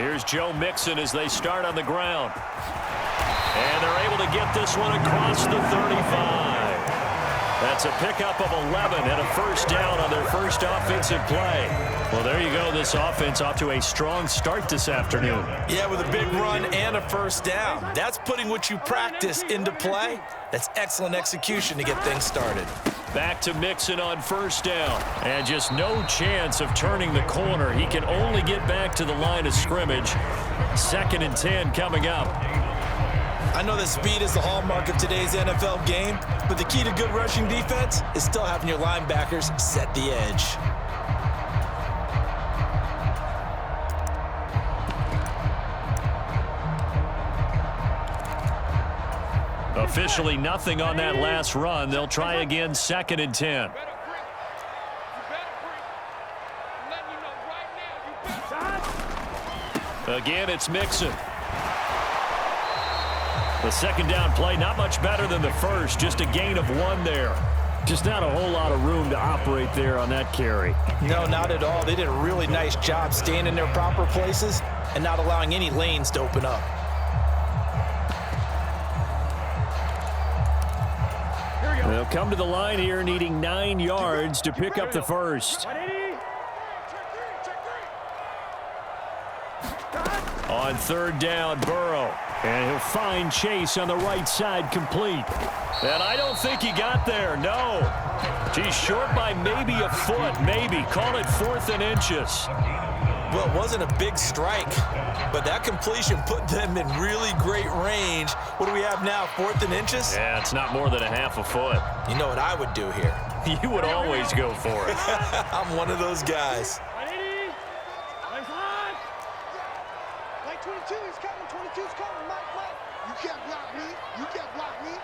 Here's Joe Mixon as they start on the ground. And they're able to get this one across the 35. That's a pickup of 11 and a first down on their first offensive play. Well, there you go. This offense off to a strong start this afternoon. Yeah, with a big run and a first down. That's putting what you practice into play. That's excellent execution to get things started. Back to Mixon on first down. And just no chance of turning the corner. He can only get back to the line of scrimmage. 2nd and 10 coming up. I know that speed is the hallmark of today's NFL game, but the key to good rushing defense is still having your linebackers set the edge. Officially nothing on that last run. They'll try again 2nd and 10. Again, it's Mixon. The second down play, not much better than the first. Just a gain of 1 there. Just not a whole lot of room to operate there on that carry. No, not at all. They did a really nice job staying in their proper places and not allowing any lanes to open up. They'll come to the line here needing 9 yards to pick up the first. On 3rd down, Burrow. And he'll find Chase on the right side complete. And I don't think he got there, no. He's short by maybe a foot, maybe. Call it 4th and inches. Well, it wasn't a big strike, but that completion put them in really great range. What do we have now, 4th and inches? Yeah, it's not more than a half a foot. You know what I would do here? You would always go for it. I'm one of those guys. 22 is coming, 22 is coming, Mike. You can't block me. You can't block me.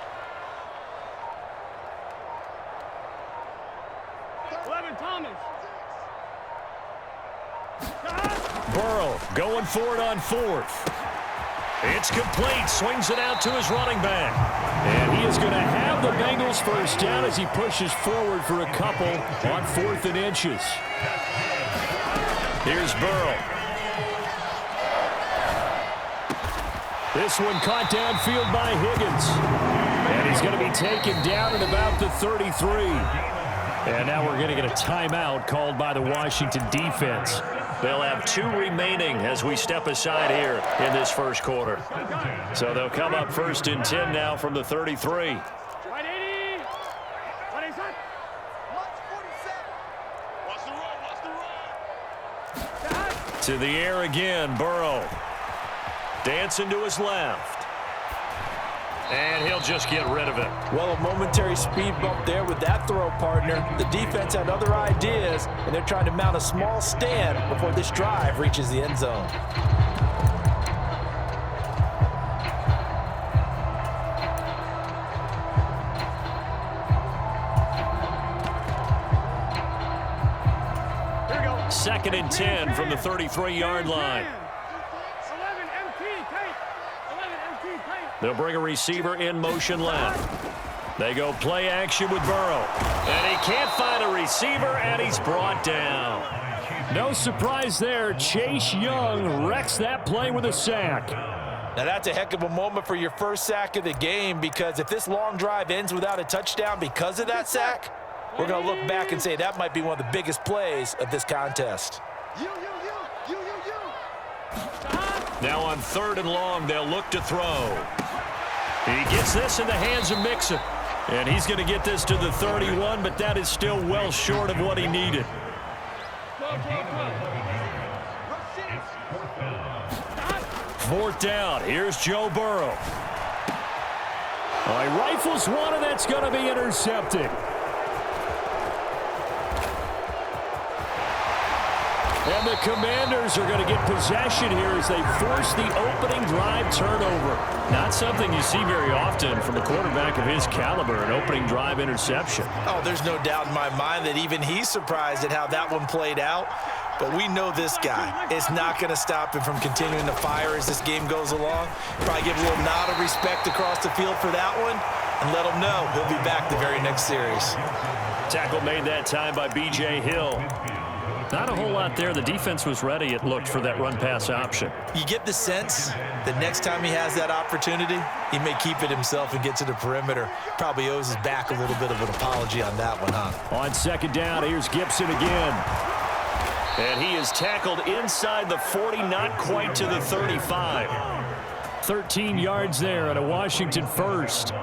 11, Thomas. Burrow going for it on 4th. It's complete. Swings it out to his running back. And he is going to have the Bengals first down as he pushes forward for a couple on 4th and inches. Here's Burrow. This one caught downfield by Higgins. And he's going to be taken down at about the 33. And now we're going to get a timeout called by the Washington defense. They'll have 2 remaining as we step aside here in this first quarter. So they'll come up 1st and 10 now from the 33. To the air again, Burrow. Dancing to his left. And he'll just get rid of it. Well, a momentary speed bump there with that throw, partner. The defense had other ideas, and they're trying to mount a small stand before this drive reaches the end zone. Here we go. 2nd and 10 from the 33-yard line. They'll bring a receiver in motion left. They go play action with Burrow. And he can't find a receiver, and he's brought down. No surprise there. Chase Young wrecks that play with a sack. Now, that's a heck of a moment for your first sack of the game, because if this long drive ends without a touchdown because of that sack, we're going to look back and say that might be one of the biggest plays of this contest. Now on 3rd and long, they'll look to throw. He gets this in the hands of Mixon. And he's going to get this to the 31, but that is still well short of what he needed. 4th down. Here's Joe Burrow. He rifles one, and that's going to be intercepted. And the Commanders are going to get possession here as they force the opening drive turnover. Not something you see very often from a quarterback of his caliber, an opening drive interception. Oh, there's no doubt in my mind that even he's surprised at how that one played out. But we know this guy. It's not going to stop him from continuing to fire as this game goes along. Probably give a little nod of respect across the field for that one and let him know he'll be back the very next series. Tackle made that time by B.J. Hill. Not a whole lot there. The defense was ready, it looked, for that run-pass option. You get the sense that next time he has that opportunity, he may keep it himself and get to the perimeter. Probably owes his back a little bit of an apology on that one, huh? On second down, here's Gibson again. And he is tackled inside the 40, not quite to the 35. 13 yards there and a Washington first.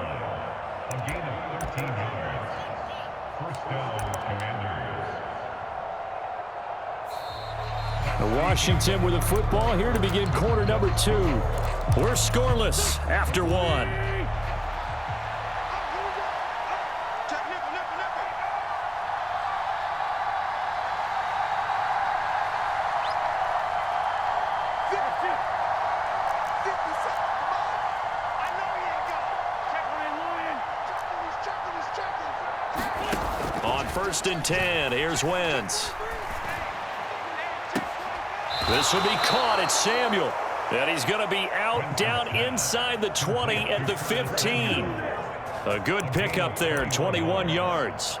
Washington with the football here to begin quarter number 2. We're scoreless after 1. On first and 10, here's Wentz. This will be caught. It's Samuel. And he's going to be out down inside the 20 at the 15. A good pickup there, 21 yards.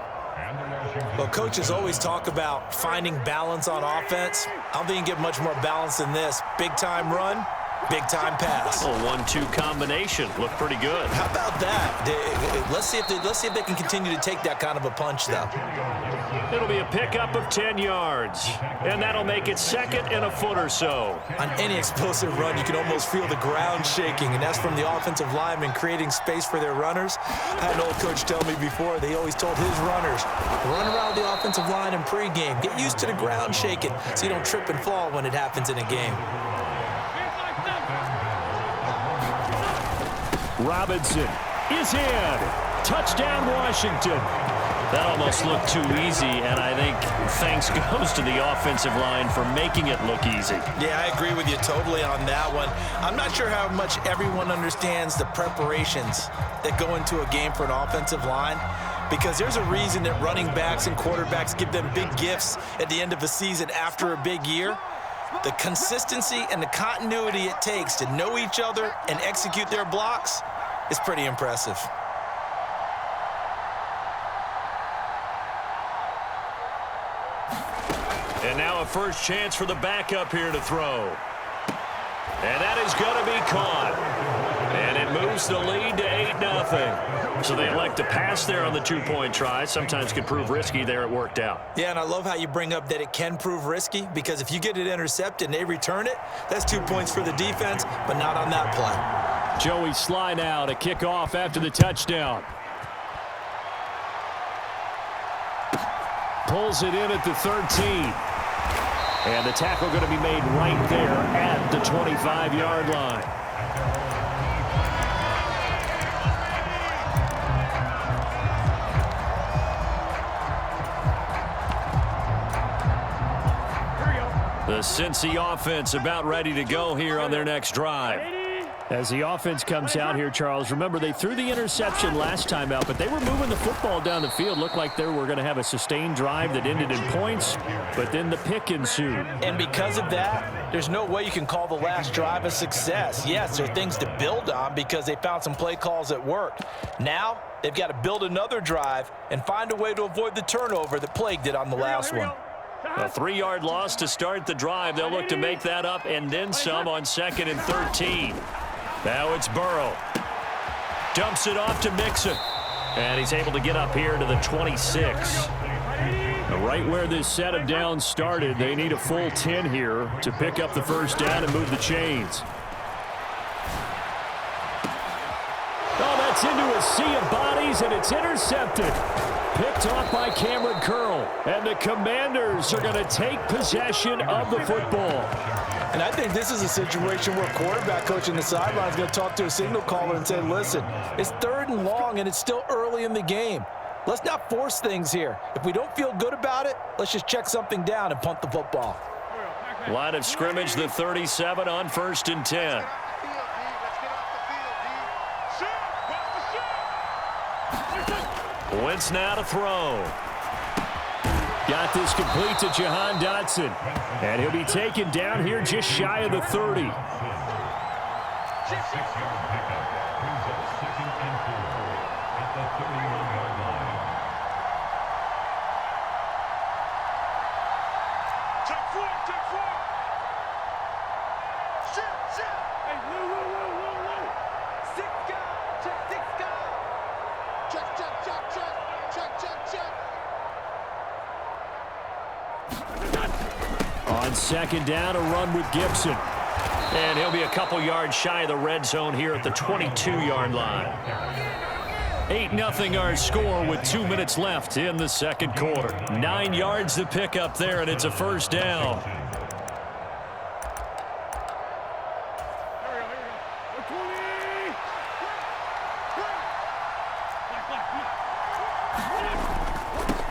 Well, coaches always talk about finding balance on offense. I don't think you can get much more balance than this. Big-time run, big-time pass. A 1-2 combination. Looked pretty good. How about that? Let's see if they can continue to take that kind of a punch, though. It'll be a pickup of 10 yards. And that'll make it second and a foot or so. On any explosive run, you can almost feel the ground shaking, and that's from the offensive linemen creating space for their runners. I had an old coach tell me before, they always told his runners, run around the offensive line in pregame. Get used to the ground shaking so you don't trip and fall when it happens in a game. Robinson is in. Touchdown, Washington. That almost looked too easy, and I think thanks goes to the offensive line for making it look easy. Yeah, I agree with you totally on that one. I'm not sure how much everyone understands the preparations that go into a game for an offensive line, because there's a reason that running backs and quarterbacks give them big gifts at the end of a season after a big year. The consistency and the continuity it takes to know each other and execute their blocks is pretty impressive. And now a first chance for the backup here to throw. And that is going to be caught. And it moves the lead to 8-0. So they elect to pass there on the two-point try. Sometimes could prove risky there. It worked out. Yeah, and I love how you bring up that it can prove risky, because if you get it intercepted and they return it, that's 2 points for the defense, but not on that play. Joey Sly now to kick off after the touchdown. Pulls it in at the 13. And the tackle going to be made right there at the 25-yard line. The Cincy offense about ready to go here on their next drive. As the offense comes out here, Charles, remember they threw the interception last time out, but they were moving the football down the field. Looked like they were going to have a sustained drive that ended in points, but then the pick ensued. And because of that, there's no way you can call the last drive a success. Yes, there are things to build on because they found some play calls that worked. Now they've got to build another drive and find a way to avoid the turnover that plagued it on the last one. A 3-yard loss to start the drive. They'll look to make that up and then some on 2nd and 13. Now it's Burrow. Dumps it off to Mixon. And he's able to get up here to the 26. Right where this set of downs started, they need a full 10 here to pick up the first down and move the chains. Oh, that's into a sea of bodies, and it's intercepted. Picked off by Cameron Curl. And the Commanders are going to take possession of the football. And I think this is a situation where quarterback coach in the sideline is going to talk to a signal caller and say, listen, it's 3rd and long and it's still early in the game. Let's not force things here. If we don't feel good about it, let's just check something down and punt the football. Line of scrimmage, the 37 on 1st and 10. Wentz now to throw. Got this complete to Jahan Dotson. And he'll be taken down here just shy of the 30. On second down, a run with Gibson. And he'll be a couple yards shy of the red zone here at the 22-yard line. 8-0 our score with 2 minutes left in the second quarter. 9 yards to pick up there, and it's a first down.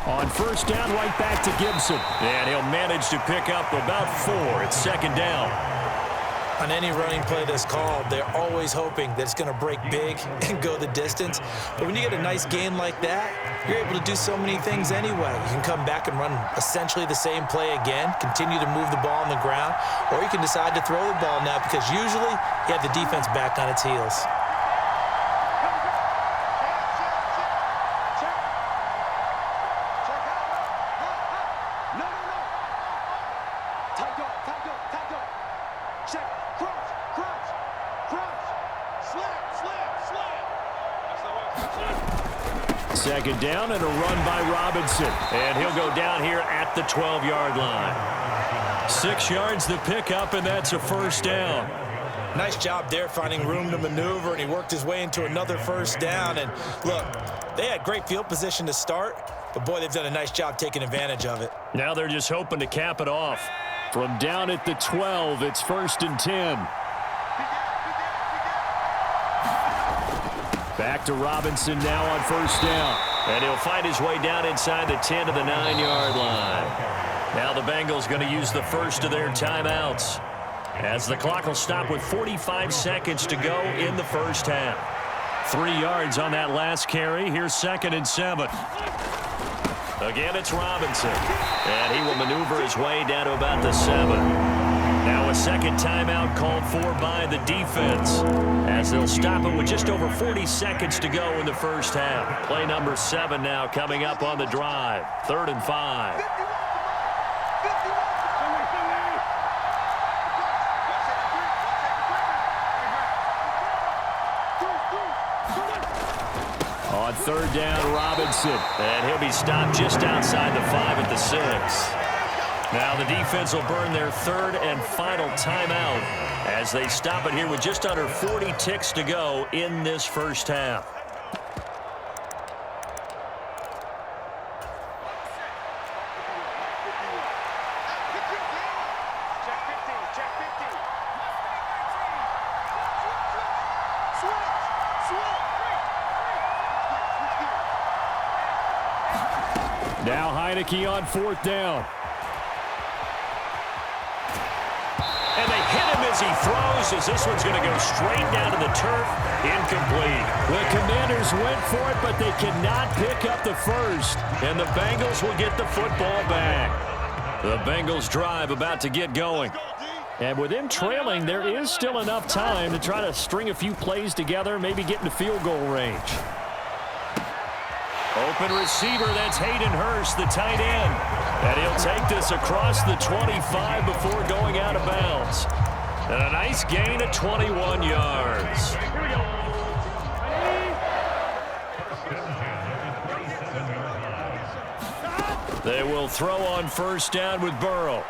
On first down, right back to Gibson. And he'll manage to pick up about 4. It's second down. On any running play that's called, they're always hoping that it's going to break big and go the distance. But when you get a nice gain like that, you're able to do so many things anyway. You can come back and run essentially the same play again, continue to move the ball on the ground, or you can decide to throw the ball now because usually you have the defense back on its heels. Second down and a run by Robinson. And he'll go down here at the 12-yard line. 6 yards to pick up, and that's a first down. Nice job there finding room to maneuver, and he worked his way into another first down. And look, they had great field position to start, but boy, they've done a nice job taking advantage of it. Now they're just hoping to cap it off. From down at the 12, it's 1st and 10. Back to Robinson now on first down. And he'll find his way down inside the 10 to the 9-yard line. Now the Bengals going to use the first of their timeouts, as the clock will stop with 45 seconds to go in the first half. 3 yards on that last carry. Here's 2nd and 7. Again, it's Robinson. And he will maneuver his way down to about the 7. Now a second timeout called for by the defense, as they'll stop it with just over 40 seconds to go in the first half. Play number 7 now coming up on the drive. 3rd and 5. On 3rd down, Robinson. And he'll be stopped just outside the 5 at the 6. Now the defense will burn their 3rd and final timeout as they stop it here with just under 40 ticks to go in this first half. Now Heineke on 4th down. And they hit him as he throws, as this one's going to go straight down to the turf. Incomplete. The Commanders went for it, but they cannot pick up the first. And the Bengals will get the football back. The Bengals drive about to get going. And with them trailing, there is still enough time to try to string a few plays together, maybe get into field goal range. Open receiver, that's Hayden Hurst, the tight end. And he'll take this across the 25 before going out of bounds. And a nice gain of 21 yards. They will throw on first down with Burrow.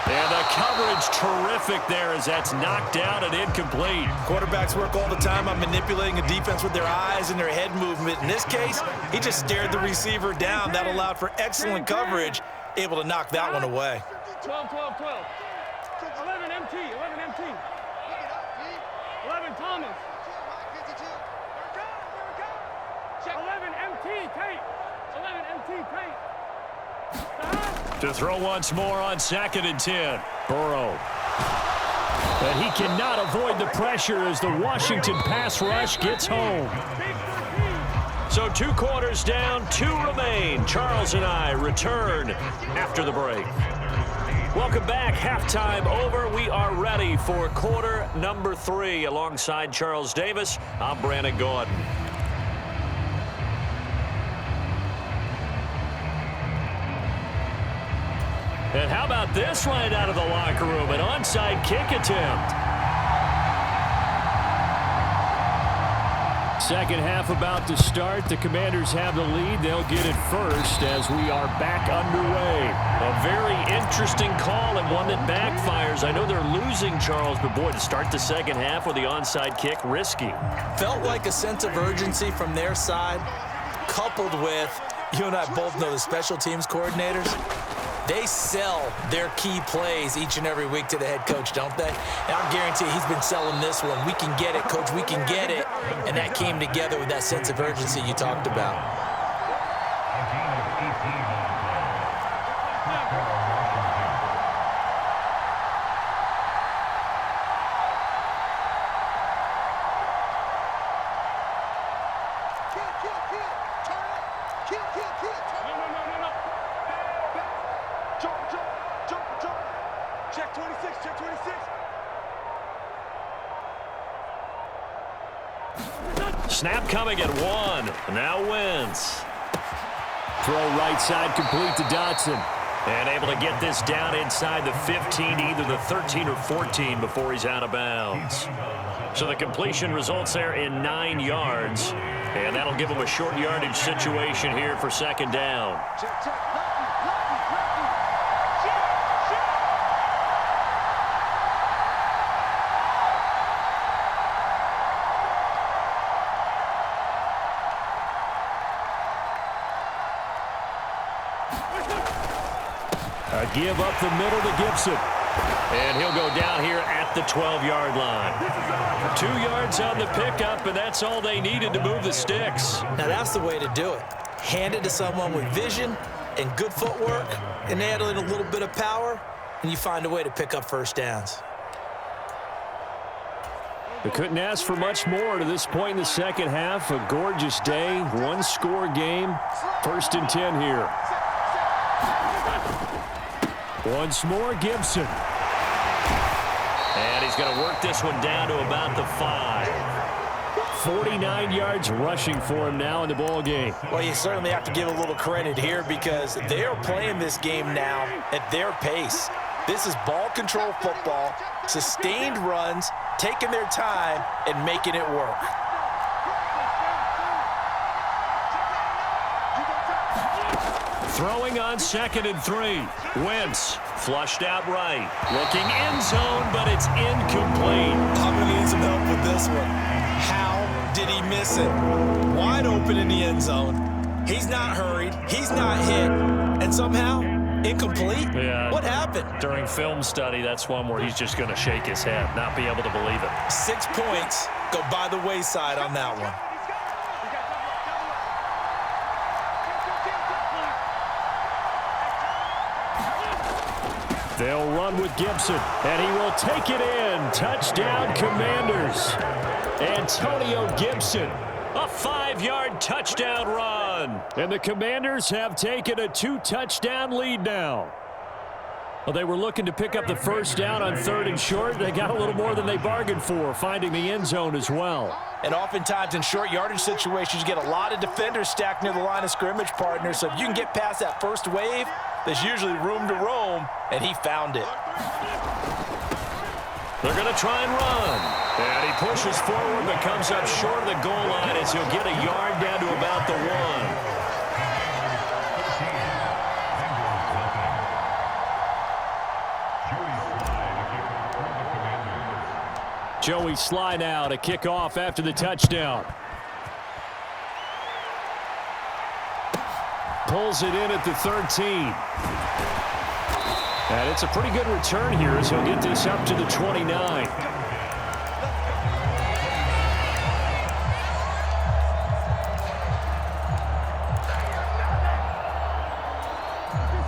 And the coverage terrific there as that's knocked down and incomplete. Quarterbacks work all the time on manipulating a defense with their eyes and their head movement. In this case, he just stared the receiver down. That allowed for excellent coverage, able to knock that one away. 12, 12, 12. 11 MT, 11 MT. 11 Thomas. 11 MT, Tate. 11 MT, Tate. To throw once more on 2nd and 10. Burrow. But he cannot avoid the pressure as the Washington pass rush gets home. So 2 quarters down, 2 remain. Charles and I return after the break. Welcome back. Halftime over. We are ready for quarter number 3. Alongside Charles Davis, I'm Brandon Gordon. And how about this right out of the locker room? An onside kick attempt. Second half about to start. The Commanders have the lead. They'll get it first as we are back underway. A very interesting call and one that backfires. I know they're losing, Charles, but boy, to start the second half with the onside kick, risky. Felt like a sense of urgency from their side, coupled with, you and I both know the special teams coordinators. They sell their key plays each and every week to the head coach, don't they? And I guarantee he's been selling this one. We can get it, coach, we can get it. And that came together with that sense of urgency you talked about. Check 26, check 26. Snap coming at 1. Now wins. Throw right side complete to Dotson. And able to get this down inside the 15, either the 13 or 14 before he's out of bounds. So the completion results there in 9 yards. And that'll give him a short yardage situation here for second down. Check, check. A give up the middle to Gibson. And he'll go down here at the 12-yard line. 2 yards on the pickup, and that's all they needed to move the sticks. Now that's the way to do it. Hand it to someone with vision and good footwork, and add in a little bit of power, and you find a way to pick up first downs. They couldn't ask for much more to this point in the second half. A gorgeous day, one-score game. 1st and 10 here. Once more, Gibson. And he's going to work this one down to about the 5. 49 yards rushing for him now in the ball game. Well, you certainly have to give a little credit here because they are playing this game now at their pace. This is ball control football, sustained runs, taking their time, and making it work. Throwing on 2nd and 3. Wentz flushed out right. Looking end zone, but it's incomplete. I'm going to need some help with this one. How did he miss it? Wide open in the end zone. He's not hurried. He's not hit. And somehow, incomplete? Yeah. What happened? During film study, that's one where he's just going to shake his head, not be able to believe it. 6 points go by the wayside on that one. They'll run with Gibson, and he will take it in. Touchdown, Commanders. Antonio Gibson. A 5-yard touchdown run. And the Commanders have taken a 2-touchdown lead now. Well, they were looking to pick up the first down on 3rd and short. They got a little more than they bargained for, finding the end zone as well. And oftentimes in short yardage situations, you get a lot of defenders stacked near the line of scrimmage, partner. So if you can get past that first wave, there's usually room to roam, and he found it. They're going to try and run. And he pushes forward but comes up short of the goal line as he'll get a yard down to about the 1. Joey Sly now to kick off after the touchdown. Pulls it in at the 13. And it's a pretty good return here as he'll get this up to the 29.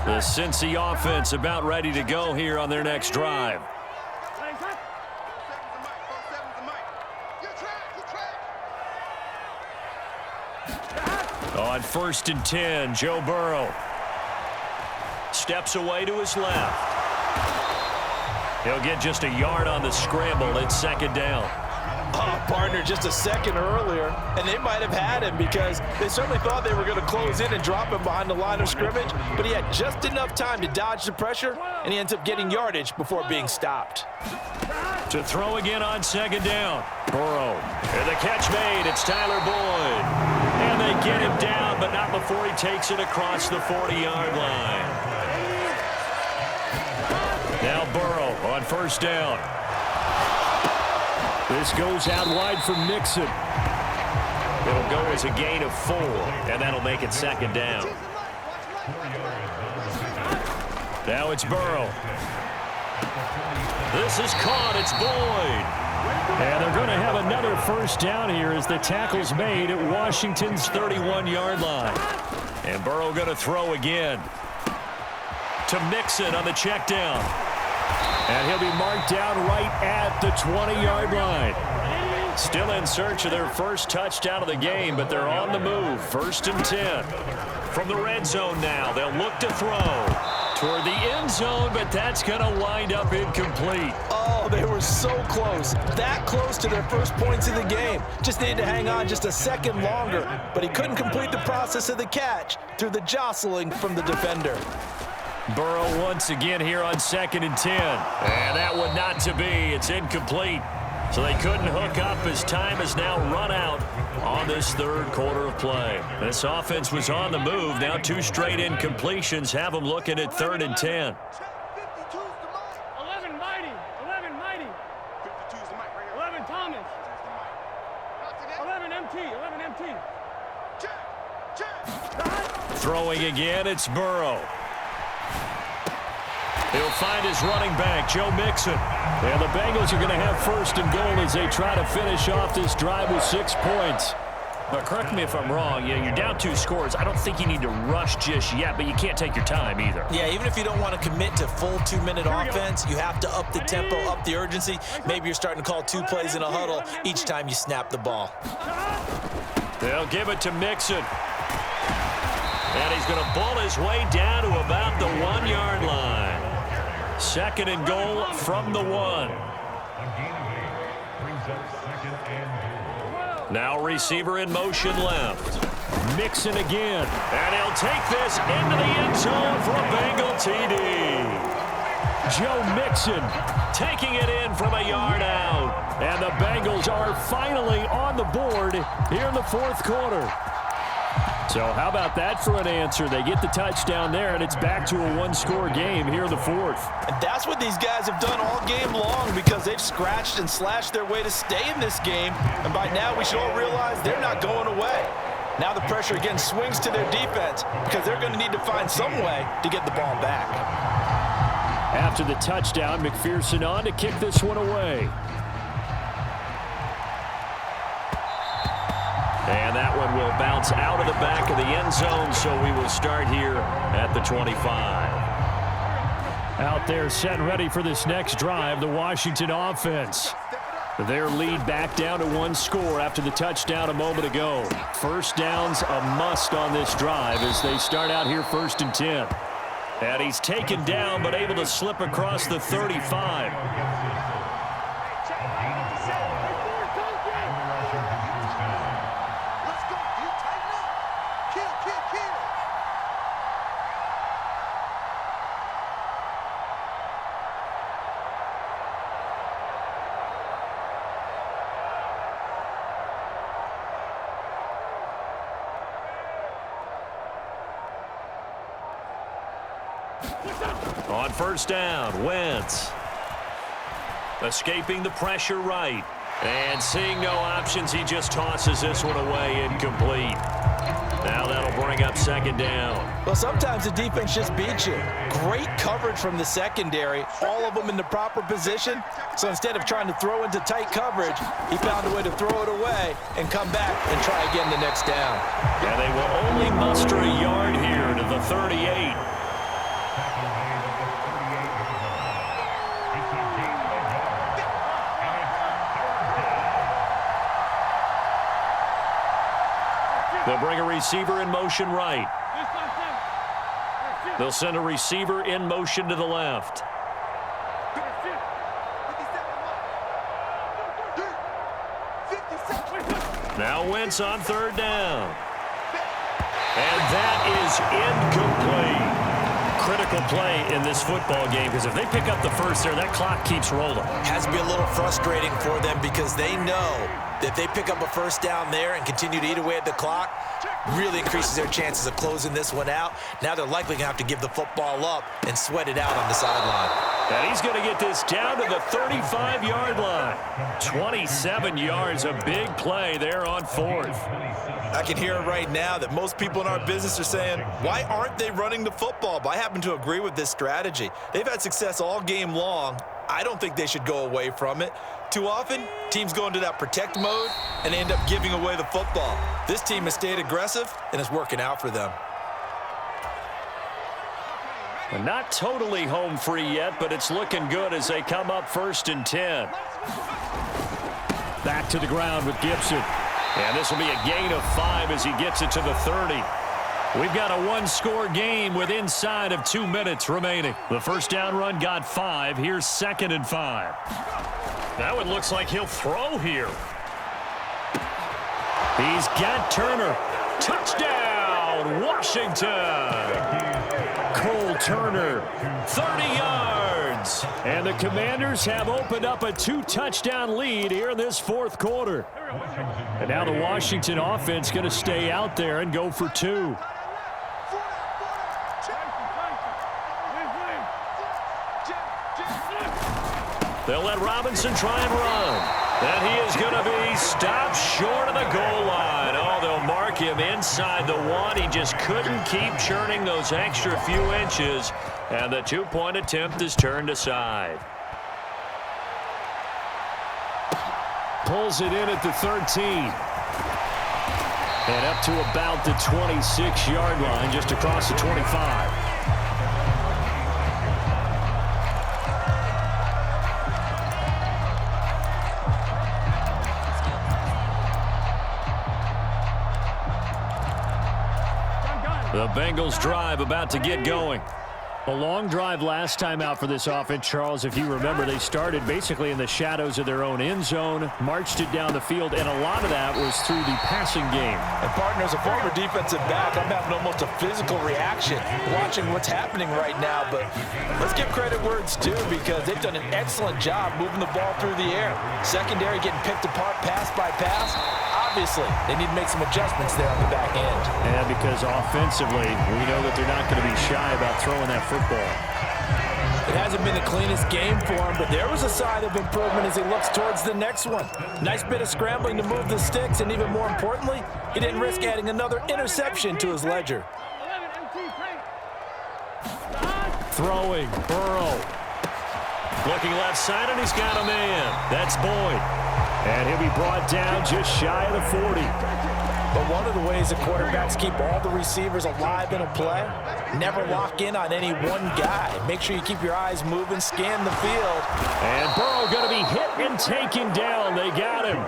The Cincy offense about ready to go here on their next drive. On 1st and 10, Joe Burrow steps away to his left. He'll get just a yard on the scramble. It's 2nd down. Partner, just a second earlier, and they might have had him because they certainly thought they were going to close in and drop him behind the line of scrimmage, but he had just enough time to dodge the pressure, and he ends up getting yardage before being stopped. To throw again on second down. Burrow. And the catch made. It's Tyler Boyd. And they get him down, but not before he takes it across the 40-yard line. Now Burrow on first down. This goes out wide for Mixon. It'll go as a gain of 4, and that'll make it second down. Now it's Burrow. This is caught. It's Boyd. And they're going to have another first down here as the tackle's made at Washington's 31-yard line. And Burrow going to throw again. To Mixon on the check down. And he'll be marked down right at the 20-yard line. Still in search of their first touchdown of the game, but they're on the move. 1st and 10. From the red zone now, they'll look to throw toward the end zone, but that's going to wind up incomplete. Oh, they were so close. That close to their first points of the game. Just needed to hang on just a second longer, but he couldn't complete the process of the catch through the jostling from the defender. Burrow once again here on 2nd and 10. And that one not to be. It's incomplete. So they couldn't hook up as time has now run out on this third quarter of play. This offense was on the move. Now 2 straight incompletions have them looking at 3rd and 10. 11 Mighty. 11 Mighty. 11 Thomas. 11 MT. 11 MT. Throwing again, it's Burrow. He'll find his running back, Joe Mixon. And the Bengals are going to have 1st and goal as they try to finish off this drive with 6 points. But correct me if I'm wrong. You're down 2 scores. I don't think you need to rush just yet, but you can't take your time either. Yeah, even if you don't want to commit to full 2-minute offense, you have to up the tempo, up the urgency. Maybe you're starting to call 2 plays in a huddle each time you snap the ball. They'll give it to Mixon. And he's going to bull his way down to about the 1-yard line. 2nd and goal from the 1. Now receiver in motion left. Mixon again. And he'll take this into the end zone for a Bengal TD. Joe Mixon taking it in from a yard out. And the Bengals are finally on the board here in the 4th quarter. So how about that for an answer? They get the touchdown there, and it's back to a 1-score game here in the 4th. And that's what these guys have done all game long because they've scratched and slashed their way to stay in this game. And by now, we should all realize they're not going away. Now the pressure again swings to their defense because they're going to need to find some way to get the ball back. After the touchdown, McPherson on to kick this one away. And that one will bounce out of the back of the end zone, so we will start here at the 25. Out there set and ready for this next drive, the Washington offense. Their lead back down to 1 score after the touchdown a moment ago. First down's a must on this drive as they start out here 1st and 10. And he's taken down but able to slip across the 35. On first down, Wentz. Escaping the pressure right. And seeing no options, he just tosses this one away incomplete. Now that'll bring up 2nd down. Well, sometimes the defense just beats you. Great coverage from the secondary, all of them in the proper position. So instead of trying to throw into tight coverage, he found a way to throw it away and come back and try again the next down. And they will only muster a yard here to the 38. They'll bring a receiver in motion right. They'll send a receiver in motion to the left. Now Wentz on 3rd down. And that is incomplete. critical play in this football game because if they pick up the first there, that clock keeps rolling. Has to be a little frustrating for them because they know that they pick up a first down there and continue to eat away at the clock, really increases their chances of closing this one out. Now they're likely going to have to give the football up and sweat it out on the sideline. And he's going to get this down to the 35-yard line. 27 yards, a big play there on fourth. I can hear it right now that most people in our business are saying, why aren't they running the football? But I happen to agree with this strategy. They've had success all game long. I don't think they should go away from it. Too often, teams go into that protect mode and they end up giving away the football. This team has stayed aggressive, and it's working out for them. Not totally home free yet, but it's looking good as they come up 1st and 10. Back to the ground with Gibson. And this will be a gain of 5 as he gets it to the 30. We've got a one-score game with inside of 2 minutes remaining. The first down run got 5. Here's 2nd and 5. That one looks like he'll throw here. He's got Turner. Touchdown, Washington. Cole Turner, 30 yards. And the Commanders have opened up a 2-touchdown lead here in this fourth quarter. And now the Washington offense going to stay out there and go for 2. They'll let Robinson try and run. And he is going to be stopped short of the goal line. Oh, they'll mark him inside the 1. He just couldn't keep churning those extra few inches. And the 2-point attempt is turned aside. Pulls it in at the 13. And up to about the 26-yard line, just across the 25. The Bengals drive about to get going. A long drive last time out for this offense, Charles. If you remember, they started basically in the shadows of their own end zone, marched it down the field, and a lot of that was through the passing game. And partner, as a former defensive back, I'm having almost a physical reaction watching what's happening right now. But let's give credit where it's due because they've done an excellent job moving the ball through the air. Secondary getting picked apart pass by pass. Obviously, they need to make some adjustments there on the back end. And because offensively, we know that they're not going to be shy about throwing that football. It hasn't been the cleanest game for him, but there was a sign of improvement as he looks towards the next one. Nice bit of scrambling to move the sticks, and even more importantly, he didn't risk adding another interception to his ledger. Throwing, Burrow. Looking left side, and he's got a man. That's Boyd. And he'll be brought down just shy of the 40. But one of the ways the quarterbacks keep all the receivers alive in a play, never lock in on any one guy. Make sure you keep your eyes moving, scan the field. And Burrow going to be hit and taken down. They got him.